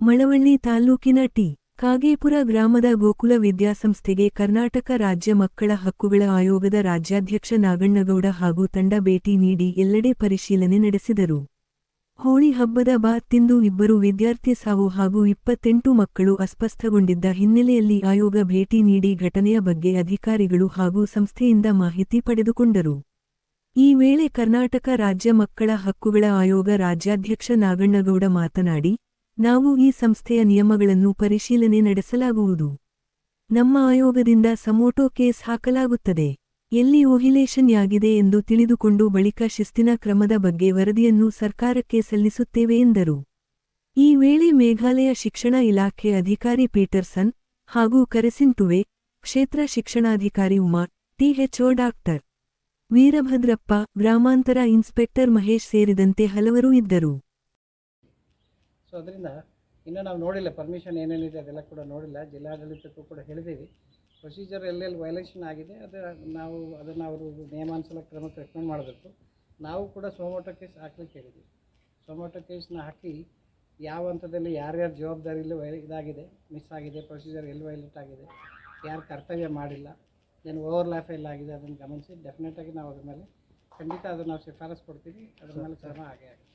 ಮಳವಳ್ಳಿ ತಾಲ್ಲೂಕಿನ ಟಿ. ಕಾಗೇಪುರ ಗ್ರಾಮದ ಗೋಕುಲ ವಿದ್ಯಾಸಂಸ್ಥೆಗೆ ಕರ್ನಾಟಕ ರಾಜ್ಯ ಮಕ್ಕಳ ಹಕ್ಕುಗಳ ಆಯೋಗದ ರಾಜ್ಯಾಧ್ಯಕ್ಷ ನಾಗಣ್ಣಗೌಡ ಹಾಗೂ ತಂಡ ಭೇಟಿ ನೀಡಿ ಎಲ್ಲೆಡೆ ಪರಿಶೀಲನೆ ನಡೆಸಿದರು. ಹೋಳಿ ಹಬ್ಬದ ತಿಂದು ಇಬ್ಬರು ವಿದ್ಯಾರ್ಥಿ ಸಾವು ಹಾಗೂ 28 ಮಕ್ಕಳು ಅಸ್ವಸ್ಥಗೊಂಡಿದ್ದ ಹಿನ್ನೆಲೆಯಲ್ಲಿ ಆಯೋಗ ಭೇಟಿ ನೀಡಿ ಘಟನೆಯ ಬಗ್ಗೆ ಅಧಿಕಾರಿಗಳು ಹಾಗೂ ಸಂಸ್ಥೆಯಿಂದ ಮಾಹಿತಿ ಪಡೆದುಕೊಂಡರು. ಈ ವೇಳೆ ಕರ್ನಾಟಕ ರಾಜ್ಯ ಮಕ್ಕಳ ಹಕ್ಕುಗಳ ಆಯೋಗ ರಾಜ್ಯಾಧ್ಯಕ್ಷ ನಾಗಣ್ಣಗೌಡ ಮಾತನಾಡಿ, ನಾವು ಈ ಸಂಸ್ಥೆಯ ನಿಯಮಗಳನ್ನು ಪರಿಶೀಲನೆ ನಡೆಸಲಾಗುವುದು. ನಮ್ಮ ಆಯೋಗದಿಂದ ಸಮೋಟೋ ಕೇಸ್ ಹಾಕಲಾಗುತ್ತದೆ. ಎಲ್ಲಿ ಓಹಿಲೇಷನ್ ಯಾಗಿದೆ ಎಂದು ತಿಳಿದುಕೊಂಡು ಬಳಿಕ ಶಿಸ್ತಿನ ಕ್ರಮದ ಬಗ್ಗೆ ವರದಿಯನ್ನು ಸರ್ಕಾರಕ್ಕೆ ಸಲ್ಲಿಸುತ್ತೇವೆ ಎಂದರು. ಈ ವೇಳೆ ಮೇಘಾಲಯ ಶಿಕ್ಷಣ ಇಲಾಖೆ ಅಧಿಕಾರಿ ಪೀಟರ್ಸನ್ ಹಾಗೂ ಕರೆಸಿಂಟುವೆ, ಕ್ಷೇತ್ರ ಶಿಕ್ಷಣಾಧಿಕಾರಿ ಉಮಾ, ಟಿಎಚ್ಒ ಡಾಕ್ಟರ್ ವೀರಭದ್ರಪ್ಪ, ಗ್ರಾಮಾಂತರ ಇನ್ಸ್ಪೆಕ್ಟರ್ ಮಹೇಶ್ ಸೇರಿದಂತೆ ಹಲವರು ಇದ್ದರು. ಸೊ ಅದರಿಂದ ಇನ್ನೂ ನಾವು ನೋಡಿಲ್ಲ, ಪರ್ಮಿಷನ್ ಏನೇನಿದೆ ಅದೆಲ್ಲ ಕೂಡ ನೋಡಿಲ್ಲ. ಜಿಲ್ಲಾಡಳಿತಕ್ಕೂ ಕೂಡ ಹೇಳಿದ್ದೀವಿ. ಪ್ರೊಸೀಜರ್ ಎಲ್ಲೆಲ್ಲಿ ವೈಲೇಷನ್ ಆಗಿದೆ ಅದನ್ನು ಅವರು ನಿಯಮಾನುಸಾರ ಕ್ರಮಕ್ಕೆ ರೆಕಮೆಂಡ್ ಮಾಡಬೇಕು. ನಾವು ಕೂಡ ಸೋಮೋಟೋ ಕೇಸ್ ಹಾಕ್ಲಿಕ್ಕೆ ಹೇಳಿದ್ದೀವಿ. ಸೋಮೋಟೋ ಕೇಸ್ನ ಹಾಕಿ ಯಾವ ಹಂತದಲ್ಲಿ ಯಾರ್ಯಾರ ಜವಾಬ್ದಾರಿಯಲ್ಲಿ ಇದಾಗಿದೆ, ಮಿಸ್ ಆಗಿದೆ, ಪ್ರೊಸೀಜರ್ ಎಲ್ಲಿ ವೈಲೇಟ್ ಆಗಿದೆ, ಯಾರು ಕರ್ತವ್ಯ ಮಾಡಿಲ್ಲ, ಏನು ಓವರ್ಲ್ಯಾಪ್ ಎಲ್ಲ ಆಗಿದೆ, ಅದನ್ನು ಗಮನಿಸಿ ಡೆಫಿನೆಟಾಗಿ ನಾವು ಅದ್ರ ಮೇಲೆ ಖಂಡಿತ ಅದನ್ನು ನಾವು ಶಿಫಾರಸು ಕೊಡ್ತೀವಿ. ಅದ್ರ ಮೇಲೆ ಕ್ರಮ ಆಗೇ ಆಗಿದೆ.